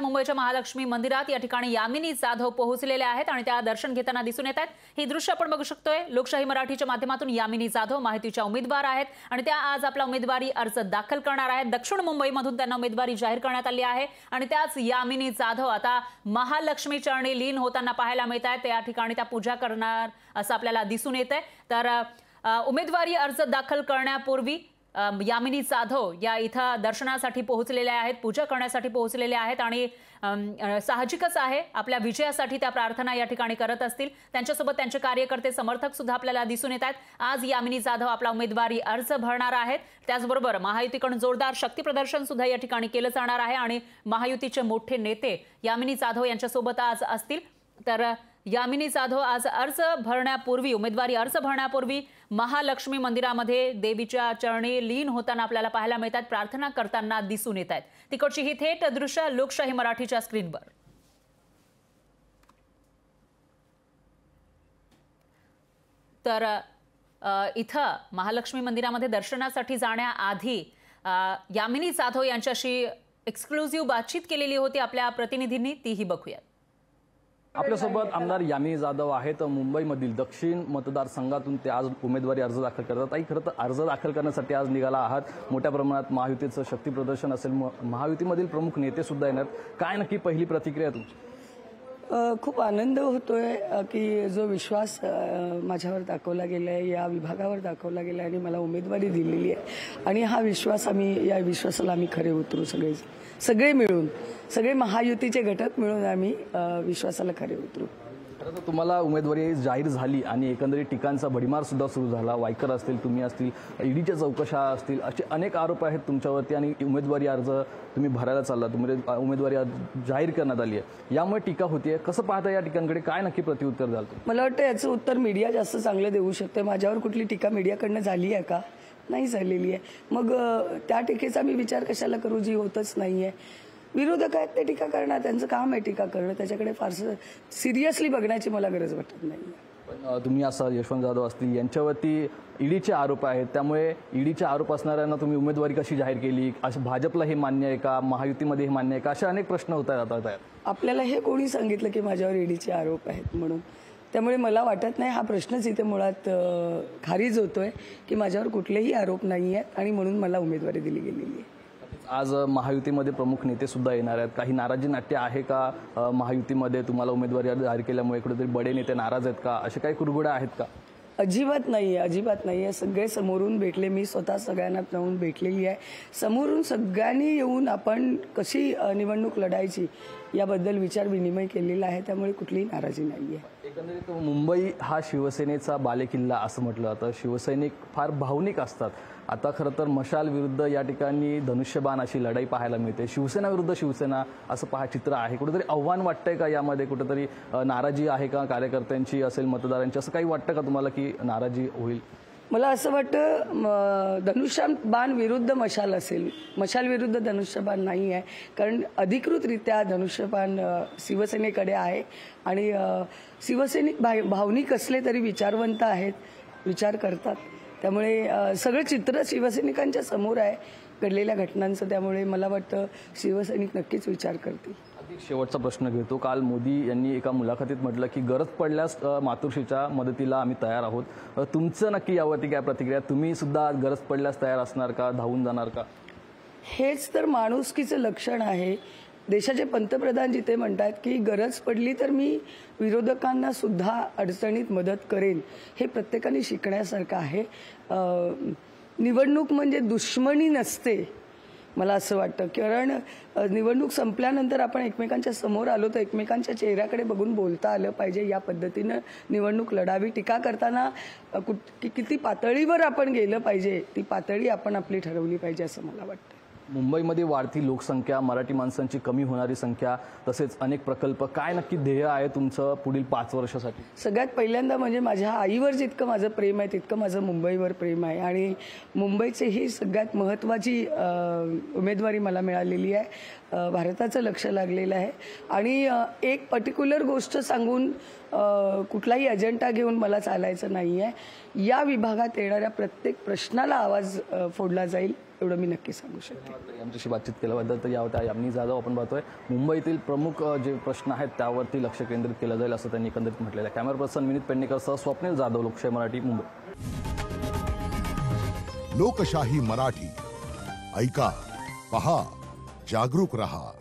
मुंबईच्या महालक्ष्मी मंदिरात या ठिकाणी यामिनी जाधव पोहोचलेल्या आहेत आणि त्या दर्शन घेताना दिसून येत आहेत। ही दृश्य आपण बघू शकतोय। लोकशाही मराठीच्या माध्यमातून यामिनी जाधव माहितीच्या उमेदवार आहेत आणि त्या आज आपला उमेदवारी अर्ज दाखल करणार आहेत। दक्षिण मुंबईमधून त्यांना उमेदवारी जाहीर करण्यात आली आहे आणि त्याच यामिनी जाधव आता महालक्ष्मी चरणी लीन होताना पाहायला मिळत आहेत। त्या ठिकाणी त्या पूजा करणार असं आपल्याला दिसून येतंय। तर उमेदवारी अर्ज दाखल करण्यापूर्वी यामिनी जाधव या इथं दर्शनासाठी पोहोचलेल्या आहेत, पूजा करण्यासाठी पोहोचलेल्या आहेत आणि साहजिकच आहे आपल्या विजयासाठी त्या प्रार्थना या ठिकाणी करत असतील। त्यांच्यासोबत त्यांचे कार्यकर्ते समर्थक सुद्धा आपल्याला दिसून येत आहेत। आज यामिनी जाधव आपला उमेदवारी अर्ज भरणार आहेत। त्याचबरोबर महायुतीकडून जोरदार शक्ती प्रदर्शन सुद्धा या ठिकाणी केलं जाणार आहे आणि महायुतीचे मोठे नेते यामिनी जाधव यांच्यासोबत आज असतील। तर यामिनी जाधव आज अर्ज भरण्यापूर्वी उमेदवारी अर्ज भरण्यापूर्वी महालक्ष्मी मंदिरामध्ये देवीच्या चरणी लीन होताना आपल्याला पाहायला मिळतात, प्रार्थना करताना दिसून येत आहेत। तिकडची ही थेट दृश्य लोकशाही मराठीच्या स्क्रीनवर। तर इथं महालक्ष्मी मंदिरामध्ये दर्शनासाठी जाण्याआधी यामिनी जाधव यांच्याशी एक्सक्लुझिव्ह बातचीत केलेली होती आपल्या प्रतिनिधींनी, तीही बघूया। आपल्यासोबत आमदार यामिनी जाधव आहेत। मुंबईमधील दक्षिण मतदारसंघातून ते आज उमेदवारी अर्ज दाखल करतात। आई खरं तर अर्ज दाखल करण्यासाठी आज निघाला आहात। मोठ्या प्रमाणात महायुतीचं शक्ती प्रदर्शन असेल, महायुतीमधील प्रमुख नेते सुद्धा येणार। काय नक्की पहिली प्रतिक्रिया तुमची? खूप आनंद होतोय की जो विश्वास माझ्यावर दाखवला गेलाय, या विभागावर दाखवला गेलाय आणि मला उमेदवारी दिलेली आहे आणि हा विश्वास या विश्वासाला आम्ही खरे उतरू, सगळे मिळून, सगळे महायुतीचे घटक मिळून आम्ही विश्वासाला खरे उतरू। खरं तर तुम्हाला उमेदवारी जाहीर झाली आणि एकंदरीत टीकांचा भडीमार सुद्धा सुरू झाला। वायकर असतील, तुम्ही असतील, ईडीच्या चौकशा असतील, असे अनेक आरोप आहेत तुमच्यावरती आणि उमेदवारी अर्ज तुम्ही भरायला चालला, उमेदवारी जाहीर करण्यात आली आहे, यामुळे टीका होतीये। कसं पाहता या टीकांकडे? काय नक्की प्रत्युत्तर द्याल तुम्ही? मला वाटतं याचं उत्तर मीडिया जास्त चांगलं देऊ शकते। माझ्यावर कुठली टीका मीडियाकडनं झाली आहे का? नाही झालेली आहे। मग त्या टीकेचा मी विचार कशाला करू जी होतच नाहीये। विरोधक आहेत ते टीका करणार, त्यांचं काम आहे टीका करणं, त्याच्याकडे फारसं सिरियसली बघण्याची मला गरज वाटत नाही। पण तुम्ही असं यशवंत जाधव असतील यांच्यावरती ईडीचे आरोप आहेत, त्यामुळे ईडीचे आरोप असणाऱ्यांना तुम्ही उमेदवारी कशी जाहीर केली? असं भाजपला हे मान्य आहे का? महायुतीमध्ये हे मान्य आहे का? असे अनेक प्रश्न होत आहेत आता। आपल्याला हे कोणी सांगितलं की माझ्यावर ईडीचे आरोप आहेत म्हणून? त्यामुळे मला वाटत नाही, हा प्रश्नच इथे मुळात खारिज होतोय की माझ्यावर कुठलेही आरोप नाही आहेत आणि म्हणून मला उमेदवारी दिली गेलेली आहे। आज महायुतीमध्ये प्रमुख नेते सुद्धा येणार आहेत। काही नाराजी नाट्य आहे का महायुतीमध्ये? तुम्हाला उमेदवारी जाहीर केल्यामुळे कुठेतरी बडे नेते नाराज आहेत का? असे काही कुरघोड्या आहेत का? अजिबात नाहीये, अजिबात नाहीये। सगळे समोरून भेटले, मी स्वतः सगळ्यांना जाऊन भेटलेली आहे। समोरून सगळ्यांनी येऊन आपण कशी निवडणूक लढायची याबद्दल विचार विनिमय केलेला आहे, त्यामुळे कुठलीही नाराजी नाहीये। एकंदरीत मुंबई हा शिवसेनेचा बालेकिल्ला असं म्हटलं जातं। शिवसैनिक फार भावनिक असतात। आता खरं तर मशाल विरुद्ध या ठिकाणी धनुष्यबाण अशी लढाई पाहायला मिळते। शिवसेना विरुद्ध शिवसेना असं चित्र आहे। कुठेतरी आव्हान वाटतंय का यामध्ये? कुठेतरी नाराजी आहे का कार्यकर्त्यांची असेल, मतदारांची? असं काही वाटतं का तुम्हाला की नाराजी होईल? मला असं वाटतं धनुष्यबाण विरुद्ध मशाल असेल, मशाल विरुद्ध धनुष्यबाण नाही आहे, कारण अधिकृतरित्या धनुष्यबाण शिवसेनेकडे आहे आणि शिवसैनिक भावनिक असले तरी विचारवंत आहेत, विचार करतात। त्यामुळे सगळं चित्र शिवसैनिकांच्या समोर आहे घडलेल्या घटनांचं, त्यामुळे मला वाटतं शिवसैनिक नक्कीच विचार करतील। शेवटचा प्रश्न घेतो। काल मोदी यांनी एका मुलाखतीत म्हटलं की गरज पडल्यास मातोश्रीच्या मदतीला आम्ही तयार आहोत। तुमचं नक्की यावरती काय प्रतिक्रिया? तुम्ही सुद्धा गरज पडल्यास तयार असणार का? धावून जाणार का? हेच तर माणुसकीचं लक्षण आहे। देशाचे पंतप्रधान जिथे म्हणतात की गरज पडली तर मी विरोधकांना सुद्धा अडचणीत मदत करेन, हे प्रत्येकाने शिकण्यासारखं आहे। निवडणूक म्हणजे दुश्मनी नसते, मला असं वाटतं, कारण निवडणूक संपल्यानंतर आपण एकमेकांच्या समोर आलो तर एकमेकांच्या चेहऱ्याकडे बघून बोलता आलं पाहिजे। या पद्धतीनं निवडणूक लढावी। टीका करताना किती पातळीवर आपण गेलं पाहिजे, ती पातळी आपण आपली ठरवली पाहिजे असं मला वाटतं। मुंबईमध्ये वाढती लोकसंख्या, मराठी माणसांची कमी होणारी संख्या, तसेच अनेक प्रकल्प, काय नक्की ध्येय आहे तुमचं पुढील 5 वर्षासाठी? सगळ्यात पहिल्यांदा म्हणजे माझ्या आईवर जितकं माझं प्रेम आहे तितकं माझं मुंबईवर प्रेम आहे आणि मुंबईची ही सगळ्यात महत्त्वाची उमेदवारी मला मिळालेली आहे। भारताचं लक्ष लागलेलं आहे आणि एक पर्टिक्युलर गोष्ट सांगून कुठलाही अजेंडा घेऊन मला चालायचं नाही आहे. या विभागात येणाऱ्या प्रत्येक प्रश्नाला आवाज फोडला जाईल एवढं मी नक्की सांगू शकते. आमच्याशी बातचीत केल्याबद्दल तर यावत्या यामिनी जाधव आपण पाहतोय मुंबईतील प्रमुख जे प्रश्न आहेत त्यावरती लक्ष केंद्रित केलं जाईल असं त्यांनी एकंदरीत म्हटलेलं आहे. कॅमेरा पर्सन विनीत पेडणेकरसह स्वप्नील जाधव, लोकशाही मराठी, मुंबई. लोकशाही मराठी ऐका, पहा, जागरूक रहा.